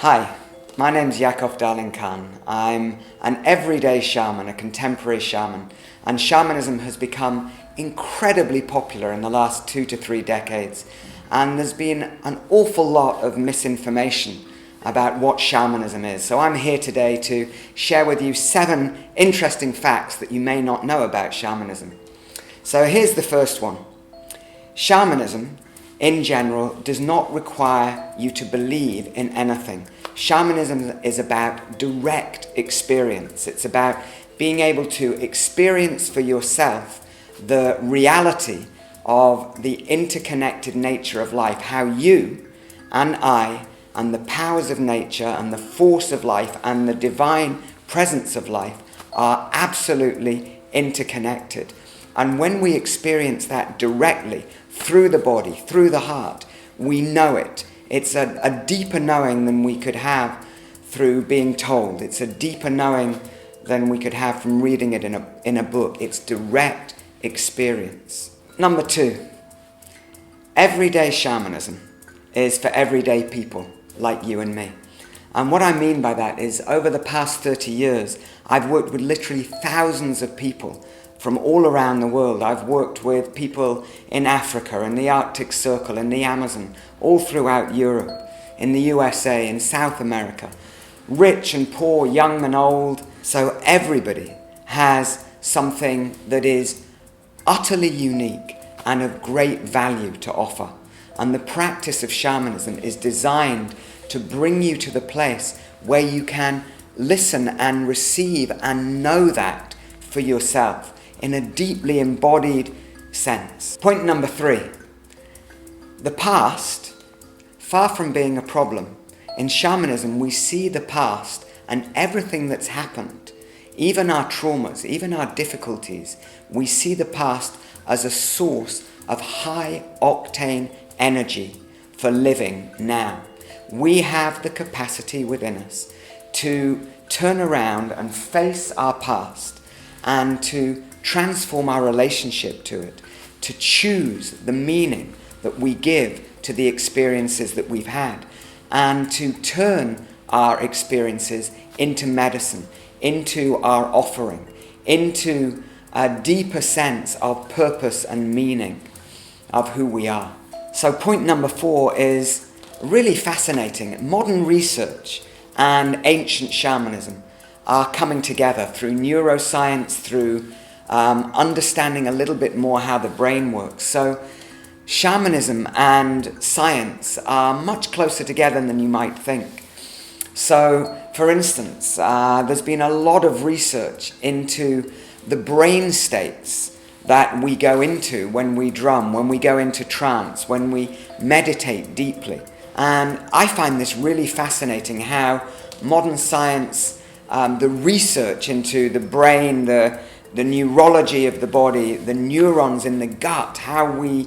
Hi, my name's Yakov Darling Khan. I'm an everyday shaman, a contemporary shaman, and shamanism has become incredibly popular in the last 2 to 3 decades, and there's been an awful lot of misinformation about what shamanism is. So I'm here today to share with you 7 interesting facts that you may not know about shamanism. So here's the first one. Shamanism, in general, does not require you to believe in anything. Shamanism is about direct experience. It's about being able to experience for yourself the reality of the interconnected nature of life, how you and I and the powers of nature and the force of life and the divine presence of life are absolutely interconnected. And when we experience that directly, through the body, through the heart, we know it. It's a deeper knowing than we could have through being told. It's a deeper knowing than we could have from reading it in a book. It's direct experience. Number 2, everyday shamanism is for everyday people like you and me. And what I mean by that is over the past 30 years, I've worked with literally thousands of people from all around the world. I've worked with people in Africa, in the Arctic Circle, in the Amazon, all throughout Europe, in the USA, in South America, rich and poor, young and old. So everybody has something that is utterly unique and of great value to offer. And the practice of shamanism is designed to bring you to the place where you can listen and receive and know that for yourself in a deeply embodied sense. Point number 3. The past, far from being a problem, in shamanism we see the past and everything that's happened, even our traumas, even our difficulties, we see the past as a source of high octane energy for living now. We have the capacity within us to turn around and face our past and to transform our relationship to it, to choose the meaning that we give to the experiences that we've had, and to turn our experiences into medicine, into our offering, into a deeper sense of purpose and meaning of who we are. So point number 4 is really fascinating. Modern research and ancient shamanism are coming together through neuroscience, through understanding a little bit more how the brain works. So shamanism and science are much closer together than you might think. So, for instance, there's been a lot of research into the brain states that we go into when we drum, when we go into trance, when we meditate deeply. And I find this really fascinating, how modern science, the research into the brain, the neurology of the body, the neurons in the gut, how we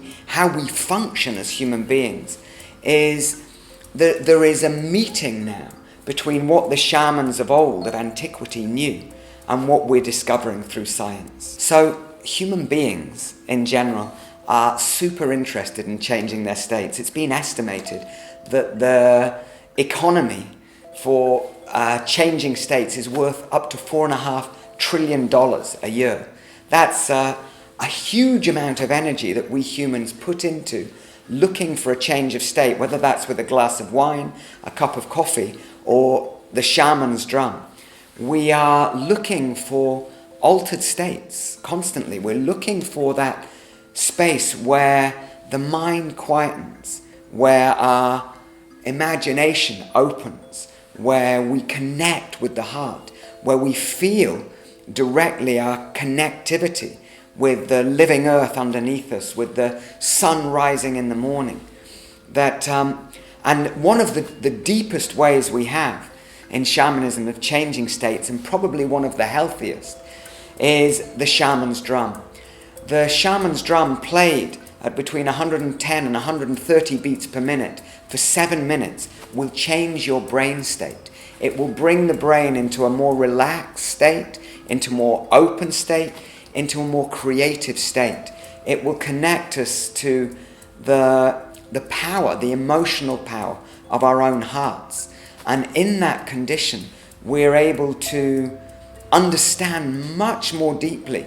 function as human beings, is that there is a meeting now between what the shamans of old, of antiquity, knew and what we're discovering through science. So human beings in general are super interested in changing their states. It's been estimated that the economy for changing states is worth up to $4.5 trillion a year. That's a huge amount of energy that we humans put into looking for a change of state, whether that's with a glass of wine, a cup of coffee, or the shaman's drum. We are looking for altered states constantly. We're looking for that space where the mind quietens, where our imagination opens, where we connect with the heart, where we feel directly our connectivity with the living earth underneath us, with the sun rising in the morning. And one of the deepest ways we have in shamanism of changing states, and probably one of the healthiest, is the shaman's drum. The shaman's drum played at between 110 and 130 beats per minute for 7 minutes will change your brain state. It will bring the brain into a more relaxed state, into a more open state, into a more creative state. It will connect us to the power, the emotional power of our own hearts. And in that condition, we're able to understand much more deeply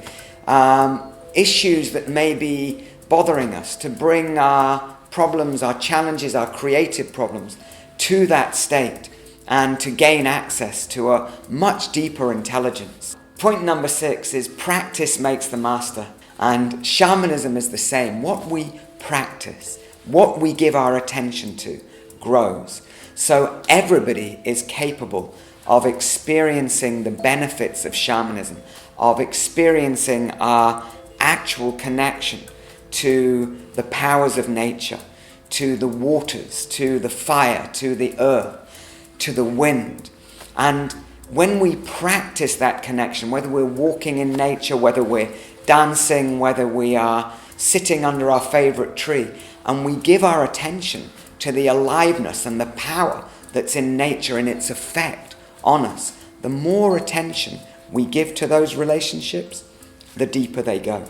issues that may be bothering us, to bring our problems, our challenges, our creative problems to that state and to gain access to a much deeper intelligence. Point number 6 is practice makes the master. And shamanism is the same. What we practice, what we give our attention to, grows. So everybody is capable of experiencing the benefits of shamanism, of experiencing our actual connection to the powers of nature, to the waters, to the fire, to the earth, to the wind. And when we practice that connection, whether we're walking in nature, whether we're dancing, whether we are sitting under our favorite tree, and we give our attention to the aliveness and the power that's in nature and its effect on us, the more attention we give to those relationships, the deeper they go.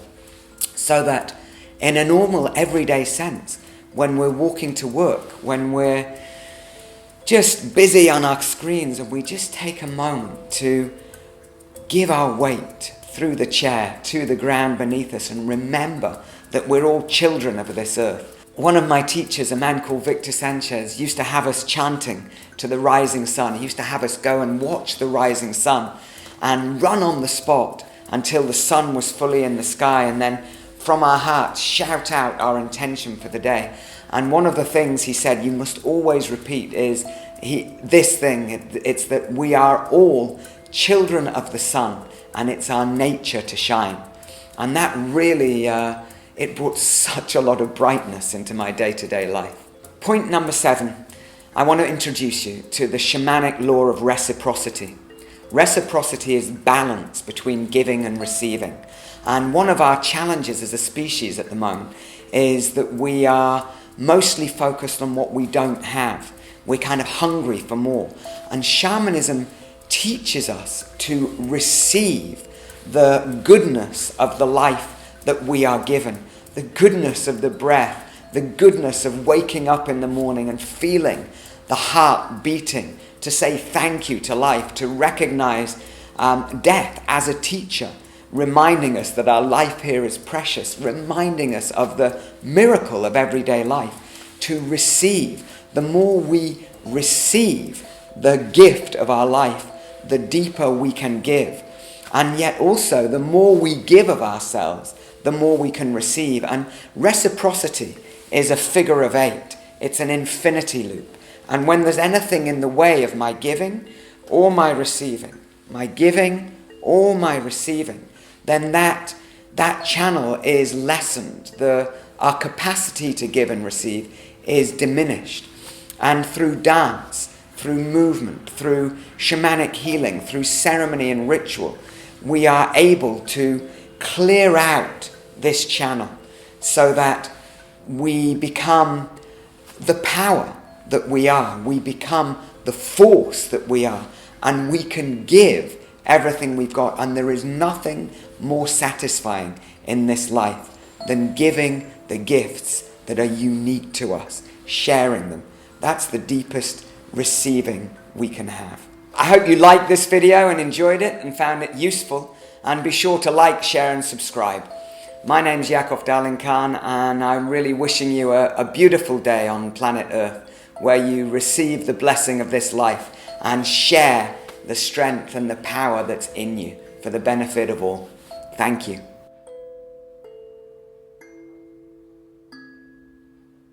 So that in a normal everyday sense, when we're walking to work, when we're just busy on our screens, and we just take a moment to give our weight through the chair to the ground beneath us and remember that we're all children of this earth. One of my teachers, a man called Victor Sanchez, used to have us chanting to the rising sun. He used to have us go and watch the rising sun and run on the spot until the sun was fully in the sky, and then from our hearts shout out our intention for the day. And one of the things he said you must always repeat is it's that we are all children of the sun, and it's our nature to shine. And that really, it brought such a lot of brightness into my day-to-day life. Point number 7, I want to introduce you to the shamanic law of reciprocity. Reciprocity is balance between giving and receiving. And one of our challenges as a species at the moment is that we are mostly focused on what we don't have. We're kind of hungry for more. And shamanism teaches us to receive the goodness of the life that we are given, the goodness of the breath, the goodness of waking up in the morning and feeling the heart beating, to say thank you to life, to recognize death as a teacher, reminding us that our life here is precious, reminding us of the miracle of everyday life, to receive. The more we receive the gift of our life, the deeper we can give. And yet also, the more we give of ourselves, the more we can receive. And reciprocity is a figure of 8. It's an infinity loop. And when there's anything in the way of my giving or my receiving, my giving or my receiving, then that channel is lessened. Our capacity to give and receive is diminished. And through dance, through movement, through shamanic healing, through ceremony and ritual, we are able to clear out this channel so that we become the power that we are. We become the force that we are, and we can give everything we've got. And there is nothing more satisfying in this life than giving the gifts that are unique to us, sharing them. That's the deepest receiving we can have. I hope you liked this video and enjoyed it and found it useful, and be sure to like, share and subscribe. My name's Yakov Dalin Khan, and I'm really wishing you a beautiful day on planet Earth, where you receive the blessing of this life and share the strength and the power that's in you for the benefit of all. Thank you.